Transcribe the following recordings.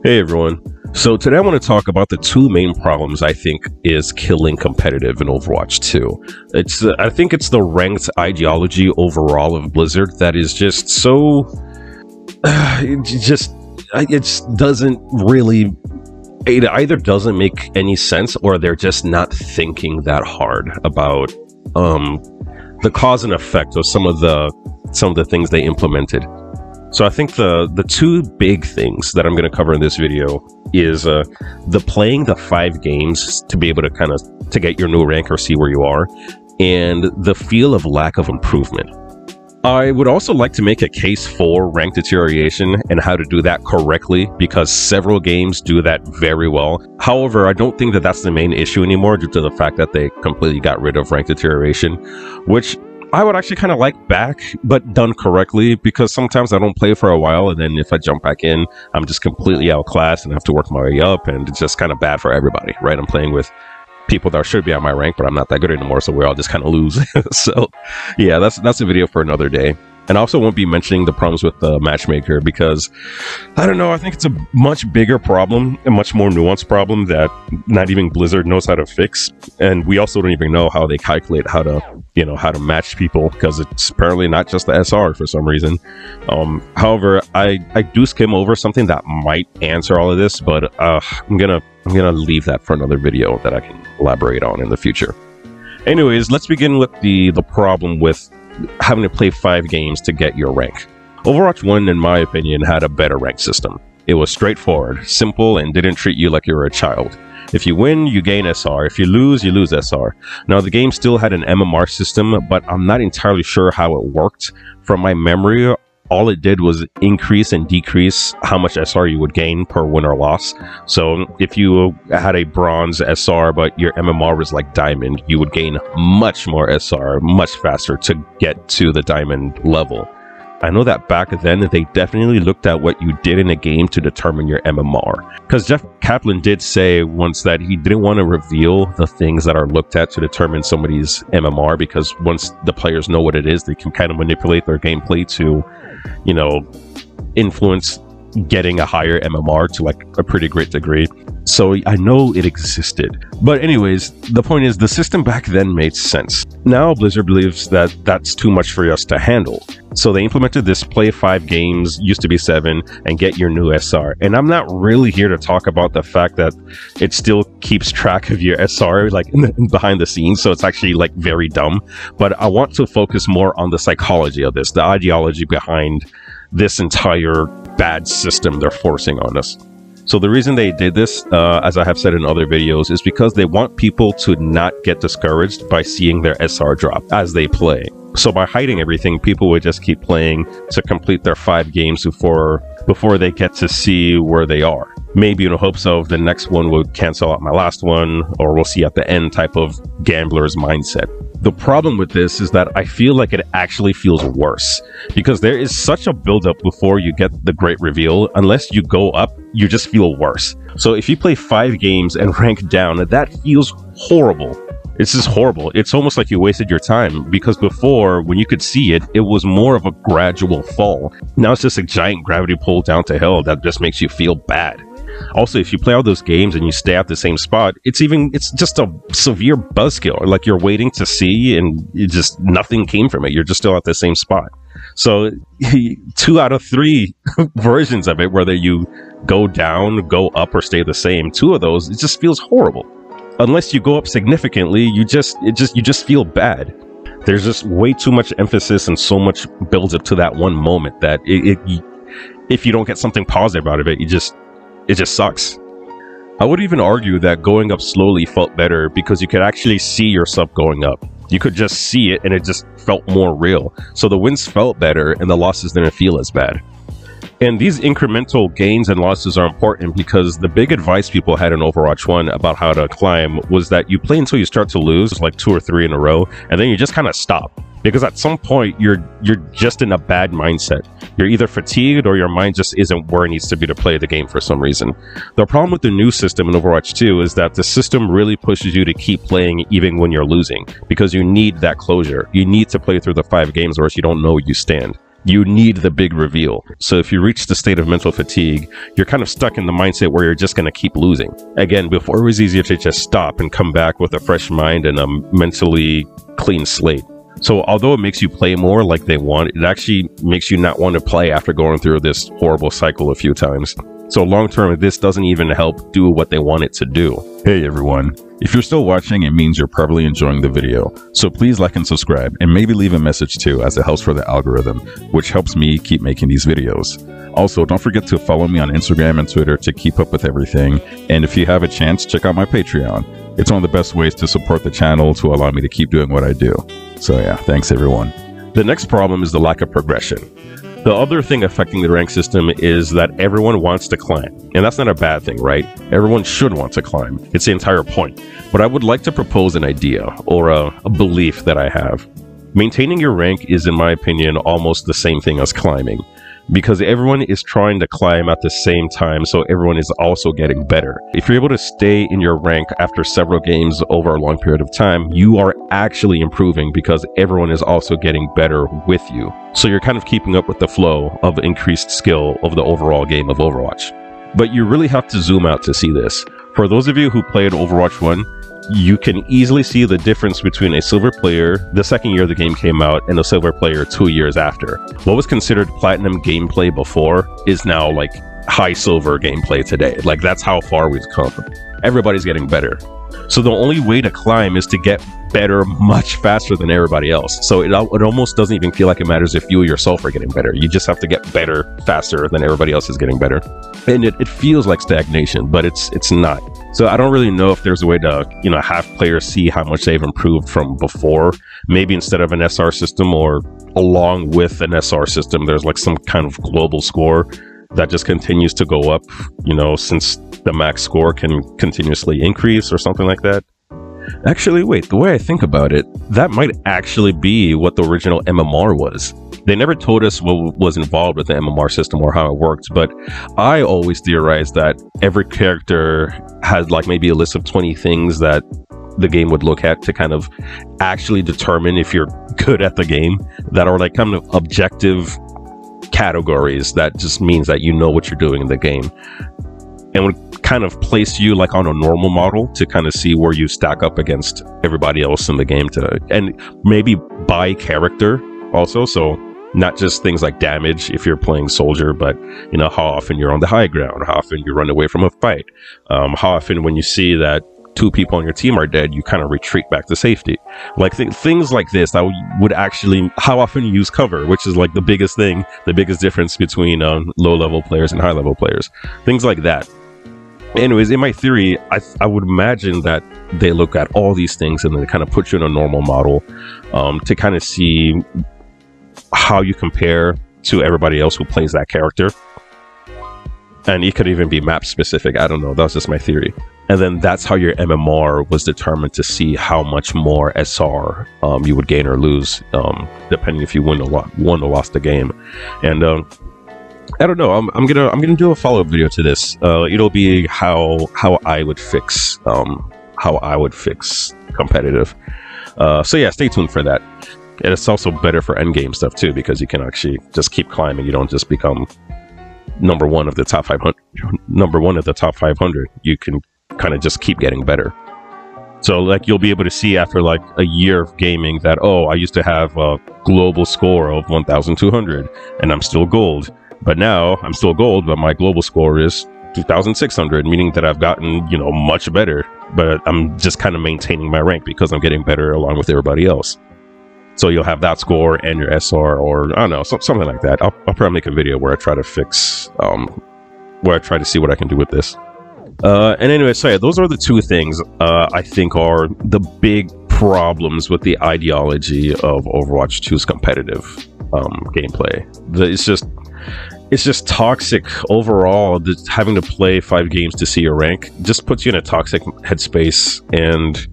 Hey everyone. So today I want to talk about the two main problems I think is killing competitive in Overwatch 2. I think it's the ranked ideology overall of Blizzard that is just so it doesn't really, it either doesn't make any sense or they're just not thinking that hard about the cause and effect of some of the things they implemented. So I think the two big things that I'm going to cover in this video is the playing the 5 games to be able to to get your new rank or see where you are, and the feel of lack of improvement. I would also like to make a case for rank deterioration and how to do that correctly, because several games do that very well. However, I don't think that that's the main issue anymore due to the fact that they completely got rid of rank deterioration, which I would actually kind of like back, but done correctly, because sometimes I don't play for a while, and then if I jump back in, I'm just completely outclassed and I have to work my way up, and it's just kind of bad for everybody, right? I'm playing with people that should be on my rank, but I'm not that good anymore, so we all just kind of lose. So yeah, that's a video for another day. And I also won't be mentioning the problems with the matchmaker, because I don't know, I think it's a much bigger problem, a much more nuanced problem that not even Blizzard knows how to fix. And we also don't even know how they calculate how to match people, because it's apparently not just the SR for some reason. However, I do skim over something that might answer all of this, but I'm gonna leave that for another video that I can elaborate on in the future. Anyways, let's begin with the problem with having to play 5 games to get your rank. Overwatch 1, in my opinion, had a better rank system. It was straightforward, simple, and didn't treat you like you were a child. If you win, you gain SR. If you lose SR. Now, the game still had an MMR system, but I'm not entirely sure how it worked. From my memory, all it did was increase and decrease how much SR you would gain per win or loss. So if you had a bronze SR, but your MMR was like diamond, you would gain much more SR, much faster to get to the diamond level. I know that back then, they definitely looked at what you did in a game to determine your MMR. Because Jeff Kaplan did say once that he didn't want to reveal the things that are looked at to determine somebody's MMR, because once the players know what it is, they can kind of manipulate their gameplay to, influence getting a higher MMR to like a pretty great degree. So I know it existed. But anyways, the point is the system back then made sense. Now Blizzard believes that that's too much for us to handle. So they implemented this play 5 games, used to be 7, and get your new SR. And I'm not really here to talk about the fact that it still keeps track of your SR like behind the scenes. So it's actually like very dumb. But I want to focus more on the psychology of this, the ideology behind this entire bad system they're forcing on us. So the reason they did this, as I have said in other videos, is because they want people to not get discouraged by seeing their SR drop as they play. So by hiding everything, people would just keep playing to complete their 5 games before they get to see where they are. Maybe in the hopes of the next one will cancel out my last one, or we'll see at the end type of gambler's mindset. The problem with this is that I feel like it actually feels worse, because there is such a buildup before you get the great reveal. Unless you go up, you just feel worse. So if you play 5 games and rank down, that feels horrible. It's just horrible. It's almost like you wasted your time, because before, when you could see it, it was more of a gradual fall. Now it's just a giant gravity pull down to hell that just makes you feel bad. Also, if you play all those games and you stay at the same spot, it's just a severe buzzkill. Like you're waiting to see and nothing came from it. You're just still at the same spot. So 2 out of 3 versions of it, whether you go down, go up, or stay the same, 2 of those, it just feels horrible. Unless you go up significantly, you just feel bad. There's just way too much emphasis and so much builds up to that one moment that if you don't get something positive out of it, it just sucks. I would even argue that going up slowly felt better, because you could actually see yourself going up. You could just see it and it just felt more real. So the wins felt better and the losses didn't feel as bad. And these incremental gains and losses are important, because the big advice people had in Overwatch 1 about how to climb was that you play until you start to lose, like 2 or 3 in a row, and then you just kind of stop. Because at some point, you're just in a bad mindset. You're either fatigued or your mind just isn't where it needs to be to play the game for some reason. The problem with the new system in Overwatch 2 is that the system really pushes you to keep playing even when you're losing, because you need that closure. You need to play through the 5 games or else you don't know where you stand. You need the big reveal. So if you reach the state of mental fatigue, you're kind of stuck in the mindset where you're just going to keep losing. Again, before it was easier to just stop and come back with a fresh mind and a mentally clean slate. So although it makes you play more like they want, it actually makes you not want to play after going through this horrible cycle a few times. So long term, this doesn't even help do what they want it to do. Hey everyone, if you're still watching, it means you're probably enjoying the video. So please like and subscribe, and maybe leave a message too, as it helps for the algorithm, which helps me keep making these videos. Also, don't forget to follow me on Instagram and Twitter to keep up with everything. And if you have a chance, check out my Patreon. It's one of the best ways to support the channel to allow me to keep doing what I do. So yeah, thanks everyone. The next problem is the lack of progression. The other thing affecting the rank system is that everyone wants to climb. And that's not a bad thing, right? Everyone should want to climb. It's the entire point. But I would like to propose an idea or a belief that I have. Maintaining your rank is, in my opinion, almost the same thing as climbing. Because everyone is trying to climb at the same time, so everyone is also getting better. If you're able to stay in your rank after several games over a long period of time, you are actually improving because everyone is also getting better with you. So you're kind of keeping up with the flow of increased skill of the overall game of Overwatch. But you really have to zoom out to see this. For those of you who played Overwatch 1, you can easily see the difference between a silver player the second year the game came out and a silver player 2 years after. What was considered platinum gameplay before is now like high silver gameplay today. Like, that's how far we've come. Everybody's getting better. So the only way to climb is to get better much faster than everybody else. So it almost doesn't even feel like it matters if you yourself are getting better. You just have to get better faster than everybody else is getting better. And it feels like stagnation, but it's not. So I don't really know if there's a way to, have players see how much they've improved from before. Maybe instead of an SR system or along with an SR system, there's like some kind of global score that just continues to go up, since the max score can continuously increase or something like that. Actually, wait, the way I think about it, that might actually be what the original MMR was. They never told us what was involved with the MMR system or how it worked, but I always theorized that every character had like maybe a list of 20 things that the game would look at to kind of actually determine if you're good at the game, that are like kind of objective categories that just means that you know what you're doing in the game, and would kind of place you like on a normal model to kind of see where you stack up against everybody else in the game and maybe by character also. So not just things like damage if you're playing soldier, but how often you're on the high ground, how often you run away from a fight, how often when you see that 2 people on your team are dead, you kind of retreat back to safety. Like things like this that would actually, how often you use cover, which is like the biggest thing, the biggest difference between low level players and high level players, things like that. Anyways, in my theory, I would imagine that they look at all these things and then kind of put you in a normal model to kind of see how you compare to everybody else who plays that character. And it could even be map specific. I don't know. That's just my theory. And then that's how your MMR was determined to see how much more SR you would gain or lose, depending if you won or lost the game. And I don't know. I'm gonna do a follow-up video to this. It'll be how I would fix competitive. So yeah, stay tuned for that. And it's also better for endgame stuff too, because you can actually just keep climbing. You don't just become number one of the top 500. You can kind of just keep getting better. So like you'll be able to see after like a year of gaming that, oh, I used to have a global score of 1,200 and I'm still gold. But now I'm still gold, but my global score is 2,600, meaning that I've gotten, much better. But I'm just kind of maintaining my rank because I'm getting better along with everybody else. So you'll have that score and your SR, or I don't know, something like that. I'll probably make a video where I try to fix, where I try to see what I can do with this. And anyway, so yeah, those are the 2 things I think are the big problems with the ideology of Overwatch 2's competitive gameplay. It's just toxic overall. Having to play 5 games to see your rank just puts you in a toxic headspace, and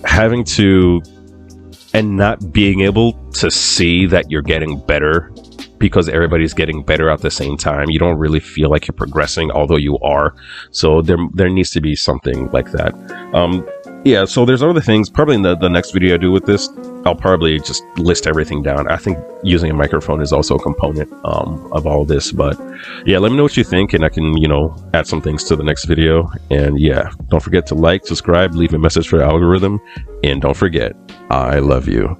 having to and not being able to see that you're getting better because everybody's getting better at the same time. You don't really feel like you're progressing, although you are. So there needs to be something like that. Yeah, so there's other things. Probably in the next video I do with this, I'll probably just list everything down. I think using a microphone is also a component of all this. But yeah, let me know what you think, and I can, you know, add some things to the next video. And yeah, don't forget to like, subscribe, leave a message for the algorithm, and don't forget, I love you.